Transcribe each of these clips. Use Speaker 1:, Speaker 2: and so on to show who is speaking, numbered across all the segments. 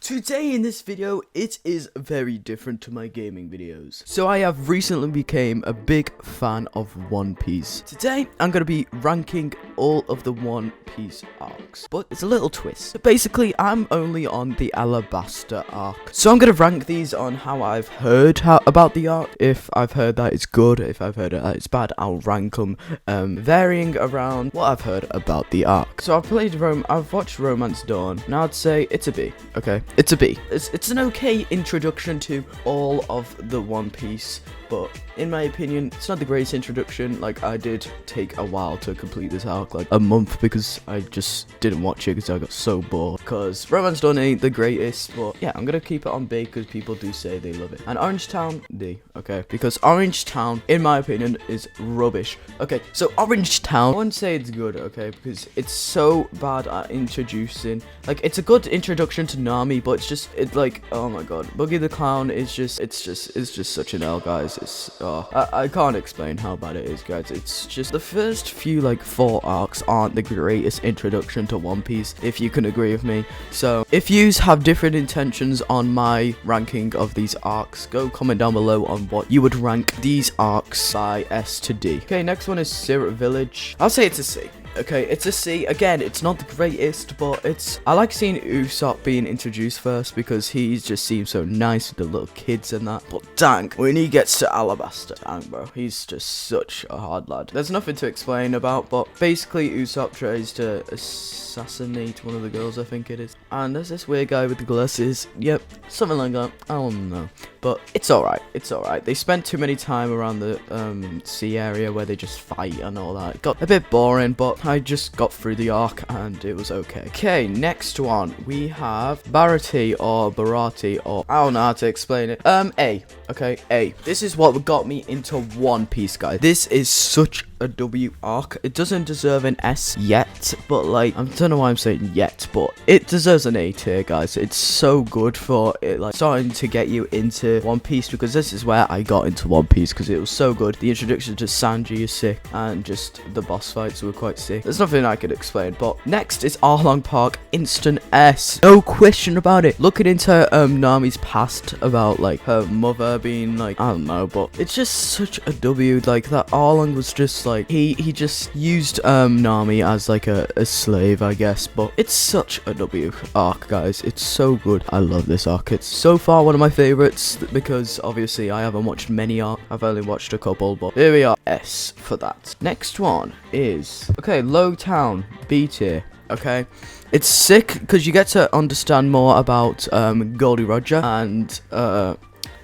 Speaker 1: Today in this video, it is very different to my gaming videos. So I have recently became a big fan of One Piece. Today, I'm going to be ranking all of the One Piece arcs, but it's a little twist. So basically, I'm only on the Alabasta arc. So I'm going to rank these on how I've heard about the arc. If I've heard that it's good, if I've heard that it's bad, I'll rank them varying around what I've heard about the arc. So I've watched Romance Dawn, and I'd say it's a B, okay? It's a B. It's an okay introduction to all of the One Piece, but in my opinion, it's not the greatest introduction. Like, I did take a while to complete this arc, like a month, because I just didn't watch it because I got so bored. Because Romance Dawn ain't the greatest, but yeah, I'm gonna keep it on B because people do say they love it. And Orange Town, D, okay? Because Orange Town, in my opinion, is rubbish. Okay, so Orange Town, I wouldn't say it's good, okay? Because it's so bad at introducing. Like, it's a good introduction to Nami, but it's like, oh my god, Boogie the Clown is it's just such an L, guys. I can't explain how bad it is, guys. It's just the first few, like, 4 arcs aren't the greatest introduction to One Piece, if you can agree with me. So, if yous have different intentions on my ranking of these arcs, go comment down below on what you would rank these arcs by S to D. Okay, next one is Syrup Village. I'll say it's a C. Okay, it's a C. Again, it's not the greatest, but I like seeing Usopp being introduced first because he just seems so nice with the little kids and that. But dang, when he gets to Alabasta, dang, bro, he's just such a hard lad. There's nothing to explain about, but basically Usopp tries to assassinate one of the girls, I think it is. And there's this weird guy with the glasses. Yep, something like that. I don't know. But it's alright. It's alright. They spent too many time around the sea area where they just fight and all that. It got a bit boring, but I just got through the arc and it was okay. Okay, next one. We have Barati or Barati, or I don't know how to explain it. A. Okay, A. This is what got me into One Piece, guys. This is such a W arc. It doesn't deserve an S yet, but like, I don't know why I'm saying yet, but it deserves an A tier, guys. It's so good for it, like, starting to get you into One Piece, because this is where I got into One Piece, because it was so good. The introduction to Sanji is sick, and just the boss fights were quite sick. There's nothing I could explain. But next is Arlong Park, instant S, no question about it. Looking into Nami's past about, like, her mother being, like, I don't know, but it's just such a W. Like, that Arlong was just like, he just used Nami as like a slave, I guess. But it's such a W arc, guys. It's so good. I love this arc. It's so far one of my favorites, because obviously I haven't watched many arcs. I've only watched a couple, but here we are. S for that. Next one is, okay, Low Town, B tier. Okay, it's sick because you get to understand more about Goldie Roger, and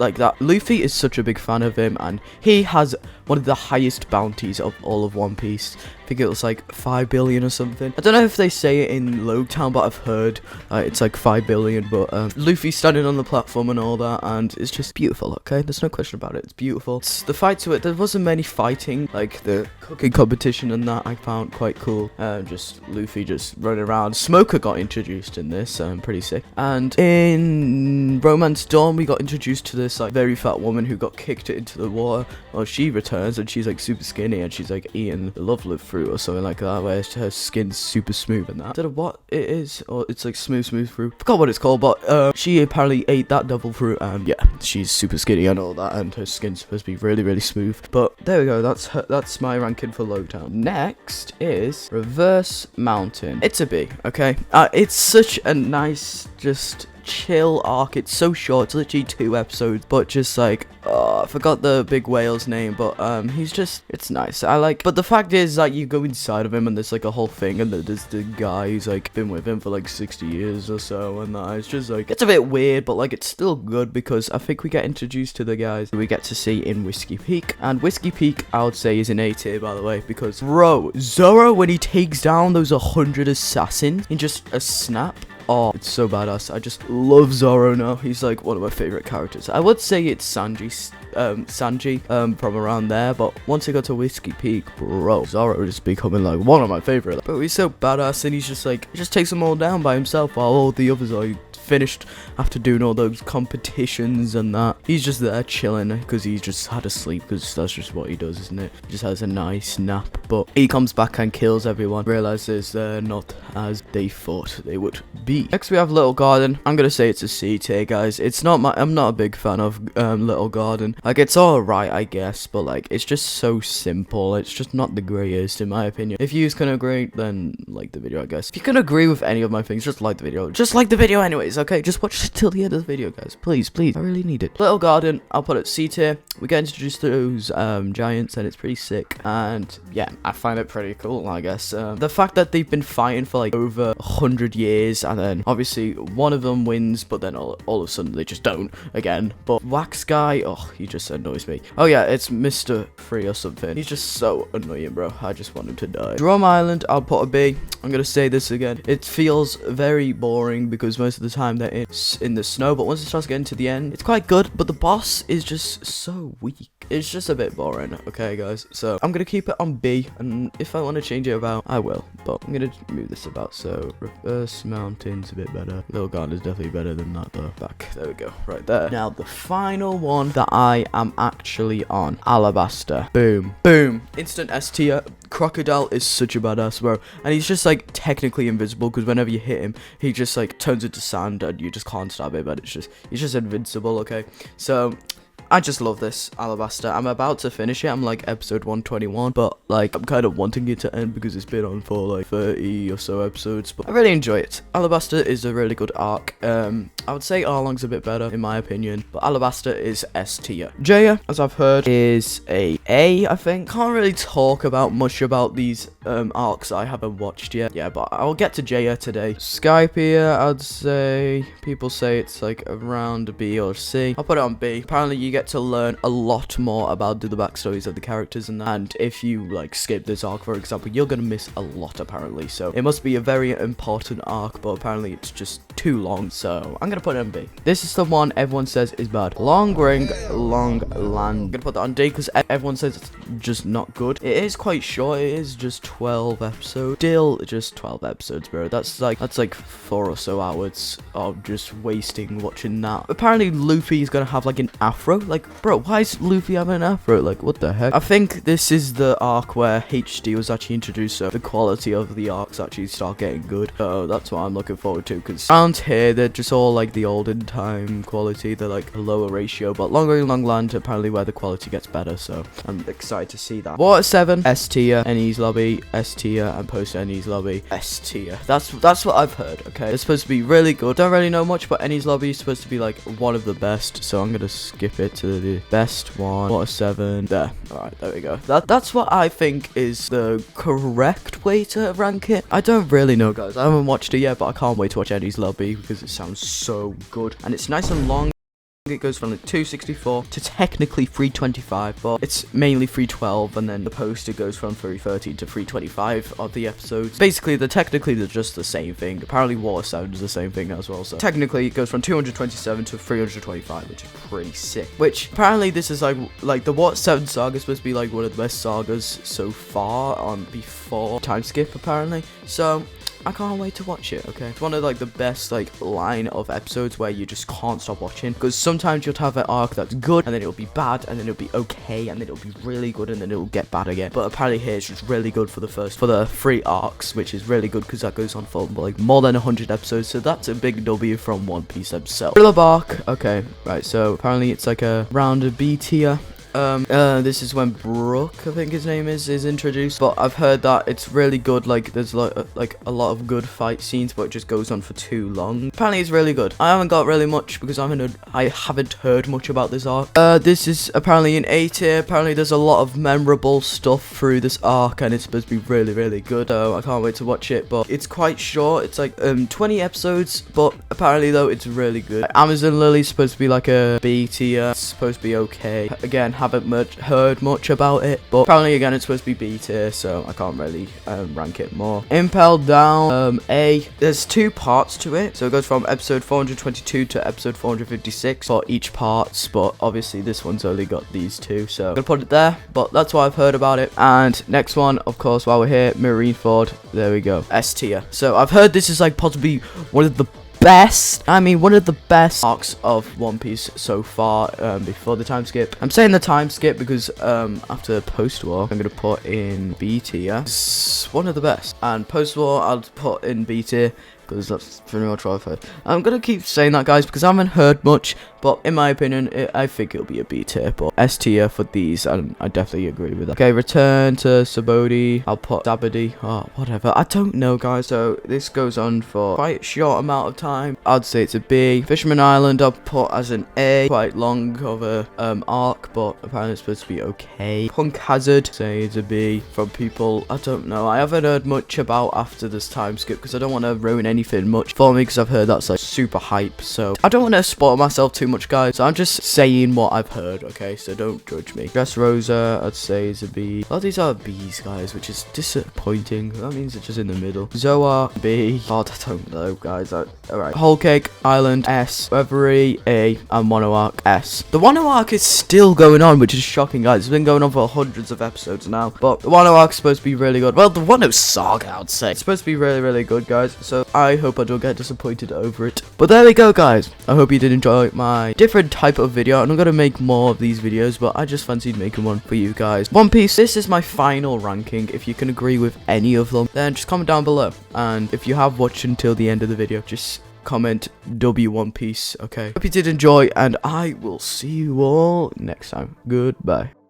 Speaker 1: like that. Luffy is such a big fan of him, and he has one of the highest bounties of all of One Piece. I think it was like 5 billion or something. I don't know if they say it in Low Town, but I've heard it's like 5 billion. But Luffy standing on the platform and all that, and it's just beautiful. Okay, there's no question about it. It's beautiful. The fight to it, there wasn't many fighting, like the cooking competition and that I found quite cool. Just Luffy just running around. Smoker got introduced in this, pretty sick. And in Romance Dawn, we got introduced to this like very fat woman who got kicked into the water. Well, she returns and she's like super skinny, and she's like eating the love fruit or something like that, where her skin's super smooth and that. I don't know what it is, or it's like smooth fruit. Forgot what it's called, but she apparently ate that devil fruit, and yeah, she's super skinny and all that, and her skin's supposed to be really, really smooth. But there we go. That's my ranking for Low Town. Next is Reverse Mountain. It's a B. Okay, it's such a nice, just chill arc. It's so short. It's literally 2 episodes, but just like, I forgot the big whale's name, but it's nice. I like, but the fact is that you go inside of him and there's like a whole thing, and there's the guy who's like been with him for like 60 years or so, and that it's just like, it's a bit weird, but like it's still good because I think we get introduced to the guys we get to see in Whiskey Peak. And Whiskey Peak, I would say, is an A tier, by the way, because bro, Zoro, when he takes down those 100 assassins in just a snap, oh, it's so badass. I just love Zoro now. He's like one of my favorite characters. I would say it's Sanji from around there, but once I got to Whiskey Peak, bro, Zoro is becoming like one of my favorite. But he's so badass, and he's just like, he just takes them all down by himself while all the others are finished after doing all those competitions and that. He's just there chilling because he's just had a sleep, because that's just what he does, isn't it? He just has a nice nap. But he comes back and kills everyone, realizes they're not as they thought they would be. Next we have Little Garden. I'm gonna say it's a C tier, guys. I'm not a big fan of Little Garden. Like, it's alright, I guess, but like, it's just so simple. It's just not the greatest in my opinion. If you can agree, then like the video, I guess. If you can agree with any of my things, just like the video. Just like the video anyways, okay? Just watch till the end of the video, guys. Please, please. I really need it. Little Garden, I'll put it C tier. We get introduced to those giants, and it's pretty sick. And yeah, I find it pretty cool, I guess. The fact that they've been fighting for like over 100 years, and then obviously one of them wins, but then all of a sudden they just don't again. But Wax Guy, oh, he just annoys me. Oh yeah, it's Mr. Free or something. He's just so annoying, bro. I just want him to die. Drum Island, I'll put a B. I'm gonna say this again. It feels very boring because most of the time they're in the snow, but once it starts getting to the end, it's quite good, but the boss is just so weak. It's just a bit boring, okay, guys? So I'm gonna keep it on B, and if I want to change it about, I will, but I'm gonna move this about. So Reverse Mountain's a bit better. Little Garden is definitely better than that, though. Back, there we go, right there. Now the final one that I am actually on, Alabaster. Boom, boom, instant S tier. Crocodile is such a badass, bro, and he's just like technically invisible, because whenever you hit him, he just like turns into sand and you just can't stab him, but he's just invincible, okay? So I just love this Alabaster. I'm about to finish it. I'm like episode 121, but like I'm kind of wanting it to end because it's been on for like 30 or so episodes, but I really enjoy it. Alabaster is a really good arc. I would say Arlong's a bit better in my opinion, but Alabaster is S tier. Jaya, as I've heard, is a A, I think. Can't really talk about much about these arcs I haven't watched yet. Yeah, but I'll get to Jaya today. Skypiea, I'd say, people say it's like around a B or C. I'll put it on B. Apparently you get to learn a lot more about the backstories of the characters and that. And if you like skip this arc, for example, you're gonna miss a lot apparently. So it must be a very important arc, but apparently it's just too long. So I'm gonna put it on B. This is the one everyone says is bad. Long Ring, Long Land. I'm gonna put that on D because everyone says it's just not good. It is quite short. It is just 12 episodes. Still just 12 episodes, bro. That's like 4 or so hours of just wasting watching that. Apparently Luffy is gonna have like an afro. Like, bro, why is Luffy having an afro? Like, what the heck? I think this is the arc where HD was actually introduced, so the quality of the arcs actually start getting good. So that's what I'm looking forward to, because around here they're just all like the olden time quality. They're like a lower ratio, but Long Ring, Long Land apparently where the quality gets better, so I'm excited to see that. Water 7, S tier. Ennie's Lobby, S tier. And Post Ennie's Lobby, S tier. That's what I've heard, okay? It's supposed to be really good. Don't really know much, but Ennie's Lobby is supposed to be like one of the best, so I'm gonna skip it to the best one. Water 7, there. Alright, there we go. That's what I think is the correct way to rank it. I don't really know, guys. I haven't watched it yet, but I can't wait to watch Ennie's Lobby because it sounds so good, and it's nice and long. It goes from like 264 to technically 325, but it's mainly 312, and then the poster goes from 313 to 325 of the episodes. Basically, they're just the same thing. Apparently, Water 7 is the same thing as well, so technically it goes from 227 to 325, which is pretty sick. Which apparently this is like the Water 7 saga is supposed to be like one of the best sagas so far on before time skip apparently. So I can't wait to watch it, okay? It's one of like the best like line of episodes where you just can't stop watching, because sometimes you'll have an arc that's good and then it'll be bad and then it'll be okay and then it'll be really good and then it'll get bad again. But apparently here it's just really good for the 3 arcs, which is really good because that goes on for like more than 100 episodes, so that's a big W from One Piece themselves. Thriller Bark, okay, right, so apparently it's like a round of B tier. This is when Brook, I think his name is introduced, but I've heard that it's really good. Like there's like a lot of good fight scenes, but it just goes on for too long. Apparently it's really good. I haven't got really much because I haven't heard much about this arc. This is apparently an A tier. Apparently there's a lot of memorable stuff through this arc, and it's supposed to be really, really good. So I can't wait to watch it, but it's quite short. It's like 20 episodes, but apparently though it's really good. Amazon Lily's supposed to be like a B tier. It's supposed to be okay. Again, haven't heard much about it, but apparently again it's supposed to be B tier, so I can't really rank it more. Impel Down, A. There's 2 parts to it, so it goes from episode 422 to episode 456 for each parts, but obviously this one's only got these 2, so I'm gonna put it there, but that's what I've heard about it. And next one, of course, while we're here, Marineford, there we go, S tier. So I've heard this is like possibly one of the best, one of the best arcs of One Piece so far, before the time skip. I'm saying the time skip because after post-war, I'm gonna put in B tier. It's one of the best, and post-war I'll put in B tier because that's pretty much what I've heard. I'm gonna keep saying that, guys, because I haven't heard much, but in my opinion, I think it'll be a B tier, but S tier for these, and I definitely agree with that. Okay, return to Sabodi. I'll put Sabodi. Oh, whatever. I don't know, guys. So this goes on for quite a short amount of time. I'd say it's a B. Fisherman Island, I'll put as an A. Quite long of a arc, but apparently it's supposed to be okay. Punk Hazard, say it's a B. From people, I don't know. I haven't heard much about after this time skip because I don't want to ruin anything much for me because I've heard that's like super hype. So I don't want to spoil myself too much, guys. So I'm just saying what I've heard, okay? So don't judge me. Dressrosa, I'd say is a B. Oh, these are B's, guys, which is disappointing. That means it's just in the middle. Zoa, B. God, I don't know, guys. Alright. Whole Cake Island, S. Reverie, A. And Wano Arc, S. The Wano Arc is still going on, which is shocking, guys. It's been going on for hundreds of episodes now. But the Wano Arc is supposed to be really good. Well, the Wano Saga, I'd say. It's supposed to be really, really good, guys. So I hope I don't get disappointed over it. But there we go, guys. I hope you did enjoy my different type of video, and I'm gonna make more of these videos, but I just fancied making one for you guys. One Piece, this is my final ranking. If you can agree with any of them, then just comment down below, and if you have watched until the end of the video, just comment W One Piece. Okay, hope you did enjoy, and I will see you all next time. Goodbye.